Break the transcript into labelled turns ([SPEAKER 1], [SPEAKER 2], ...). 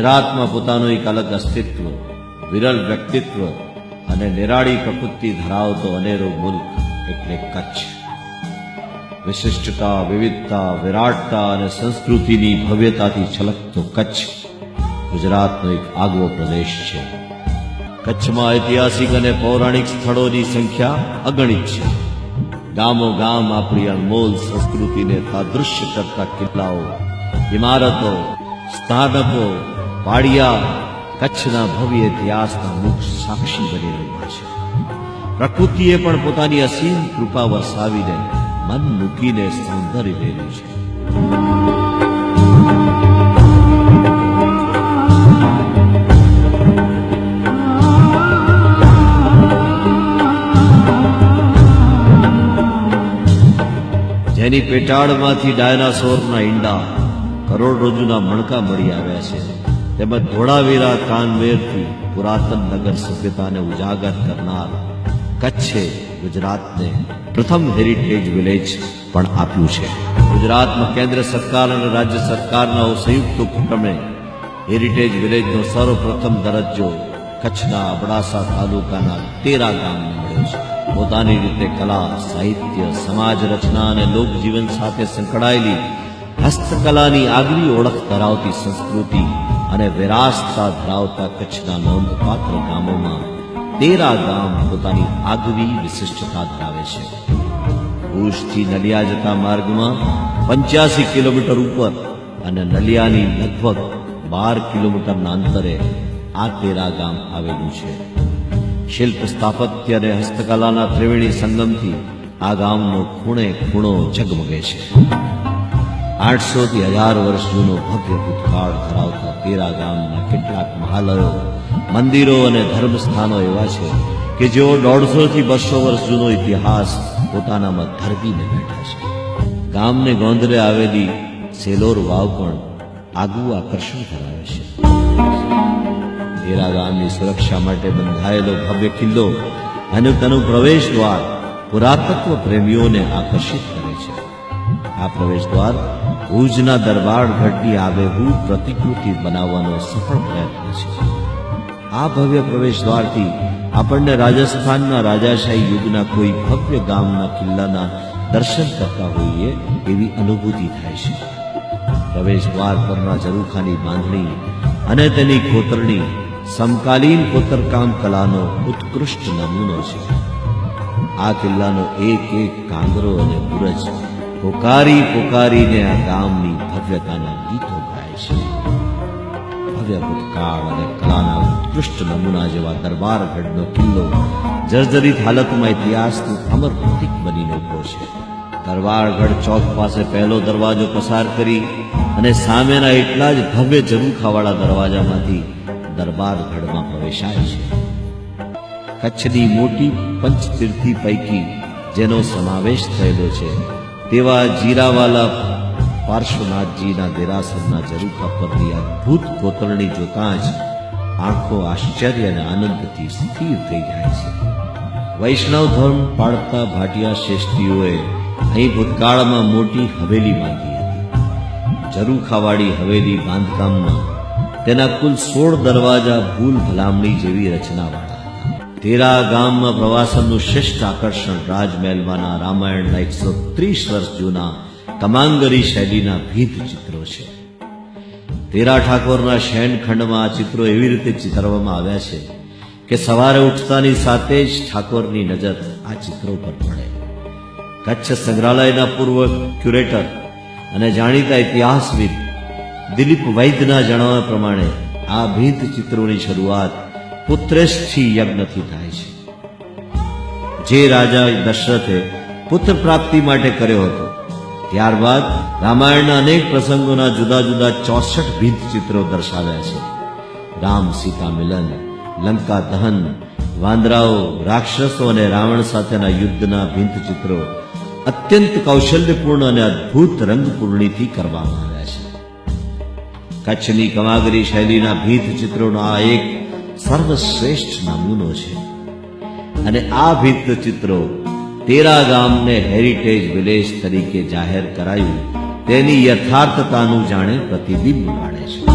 [SPEAKER 1] ગુજરાતમાં પોતાનું એક અલગ અસ્તિત્વ, વિરલ વ્યક્તિત્વ અને નિરાળી પ્રકૃતિ ધરાવતો અનેરો મુલ્ક એટલે કચ્છ. વિશિષ્ટતા, વિવિધતા, વિરાટતા અને સંસ્કૃતિની ભવ્યતાથી છલકતો કચ્છ ગુજરાતનો એક આગવો પ્રદેશ છે. કચ્છમાં ઐતિહાસિક અને પૌરાણિક સ્થળોની સંખ્યા અગણિત છે. ગામો ગામ આપણી અનમોલ સંસ્કૃતિને તાદૃશ્ય કરતા કિલ્લાઓ, ઇમારતો, સ્થાનકો, પાડિયા કચ્છના ભવ્ય ઇતિહાસના મુખ સાક્ષી બની રહ્યા છે. પ્રકૃતિએ પણ પોતાની અસીમ કૃપા વરસાવીને મન મૂકીને સૌંદર્ય વેર્યું છે. જેની પેટાળમાંથી ડાયનાસોરના ઈંડા, કરોડરજ્જુના મણકા મળી આવ્યા છે, તેમજ ધોળાવીરા કાનવેરથી પુરાતન નગર સભ્યતાને ઉજાગર કરનાર કચ્છે ગુજરાતને પ્રથમ હેરિટેજ વિલેજ પણ આપ્યું છે. ગુજરાતમાં કેન્દ્ર સરકાર અને રાજ્ય સરકારના સંયુક્ત ઉપક્રમે હેરિટેજ વિલેજનો સર્વપ્રથમ દરજ્જો કચ્છના અબડાસા તાલુકાના 13 ગામને મળ્યો છે. પોતાની રીતે કલા, સાહિત્ય, સમાજ રચના અને લોકજીવન સાથે સંકળાયેલી હસ્તકલાની આગવી ઓળખ ધરાવતી સંસ્કૃતિ અને વિરાસતા ધરાવતા કચ્છના નોંધપાત્ર ગામોમાં 13 ગામ પોતાની આગવી વિશિષ્ટતા ધરાવે છે. ભુજથી નલિયા જતા માર્ગમાં 85 કિલોમીટર ઉપર અને નલિયાની લગભગ 12 કિલોમીટરના અંતરે આ 13 ગામ આવેલું છે. શિલ્પ, સ્થાપત્ય અને હસ્તકલાના ત્રિવેણી સંગમથી આ ગામનો ખૂણે ખૂણો ઝગમગે છે. 800 થી 1000 વર્ષ જૂનો ભવ્ય ભૂતકાળ ધરાવતા 13 ગામના કેટલાક મહાલયો, મંદિરો અને ધર્મસ્થાનો એવા છે કે જેઓ 150 થી 200 વર્ષ જૂનો ઇતિહાસ પોતાનામાં ધરબીને બેઠા છે. ગામને ગોંદરે આવેલી સેલોર વાવ પણ આગવું આકર્ષણ ધરાવે છે. 13 ગામની સુરક્ષા માટે બંધાયેલો ભવ્ય કિલ્લો અને તેનું પ્રવેશ દ્વાર પુરાતત્વ પ્રેમીઓને આકર્ષિત કરે છે. આ પ્રવેશ દ્વાર ભુજના દરબારગઢની આબેહૂબ પ્રતિકૃતિ બનાવવાનો સફળ પ્રયત્ન છે. આ ભવ્ય પ્રવેશ દ્વારથી આપણને રાજસ્થાનના રાજાશાહી યુગના કોઈ ભવ્ય ગામના કિલ્લાના દર્શન કરતા હોઈએ એવી અનુભૂતિ થાય છે. પ્રવેશ દ્વાર પરના ઝરૂખાની બાંધણી અને તેની કોતરણી સમકાલીન કોતરકામ કલાનો ઉત્કૃષ્ટ નમૂનો છે. આ કિલ્લાનો એક એક કાંગરો અને બુરજ પોકારી પોકારીને આ ગામની ભવ્યતાના ગીતો ગાય છે. ભવ્ય ભૂતકાળ અને કલાના ઉત્કૃષ્ટ નમૂના જેવા દરબારગઢનો કિલ્લો જર્જરિત હાલતમાં ઇતિહાસનું અમર પ્રતીક બનીને ઉભો છે. દરબારગઢ ચોક પાસે પહેલો દરવાજો પસાર કરી અને સામેના એટલા જ ભવ્ય ઝરૂખાવાળા દરવાજામાંથી દરબારગઢમાં પ્રવેશાય છે. કચ્છની મોટી પંચતીર્થી પૈકી જેનો સમાવેશ થયેલો છે તેવા જીરાવાલા પાર્શ્વનાથજીના દેરાસરના ઝરૂખા પરની અદ્ભુત કોતરણી જોતાં જ આંખો આશ્ચર્ય અને આનંદથી સ્થિર થઈ જાય છે. વૈષ્ણવ ધર્મ પાળતા ભાટિયા શ્રેષ્ઠીઓએ અહીં ભૂતકાળમાં મોટી હવેલી બાંધી હતી. ઝરૂખાવાળી હવેલી બાંધકામમાં તેના કુલ 16 દરવાજા ભૂલ ભલામણી જેવી રચનાવાળા હતા. 13 ગામમાં પ્રવાસનનું શ્રેષ્ઠ આકર્ષણ રાજમહેલમાંના રામાયણના 130 વર્ષ જૂના કમાંગરી શૈલીના ભીંત ચિત્રો છે. 13 ઠાકોરના શયનખંડમાં આ ચિત્રો એવી રીતે ચિતરવામાં આવ્યા છે કે સવારે ઉઠતાની સાથે જ ઠાકોરની નજર આ ચિત્રો પર પડે. કચ્છ સંગ્રહાલયના પૂર્વ ક્યુરેટર અને જાણીતા ઇતિહાસવિદ દિલીપ વૈદ્યના જણાવ્યા પ્રમાણે આ ભીંત ચિત્રોની શરૂઆત પુત્રેષ્ઠી યજ્ઞથી થાય છે, જે રાજા દશરથે પુત્ર પ્રાપ્તિ માટે કર્યો હતો. ત્યારબાદ રામાયણના અનેક પ્રસંગોના જુદા જુદા 64 ભીંત ચિત્રો દર્શાવ્યા છે. રામ સીતા મિલન, લંકા દહન, વાંદરાઓ, રાક્ષસો અને રાવણ સાથેના યુદ્ધના ભીંત ચિત્રો અત્યંત કૌશલ્યપૂર્ણ અને અદ્ભુત રંગપૂર્ણિથી કરવામાં આવ્યા છે. કચ્છની કમાગરી શૈલીના ભીંત ચિત્રોનો આ એક સર્વશ્રેષ્ઠ નમૂનો છે અને આ ભીંત ચિત્રો 13 ગામને હેરિટેજ વિલેજ તરીકે જાહેર કરાયું તેની યથાર્થતાનું જાણે પ્રતિબિંબ પાડે છે.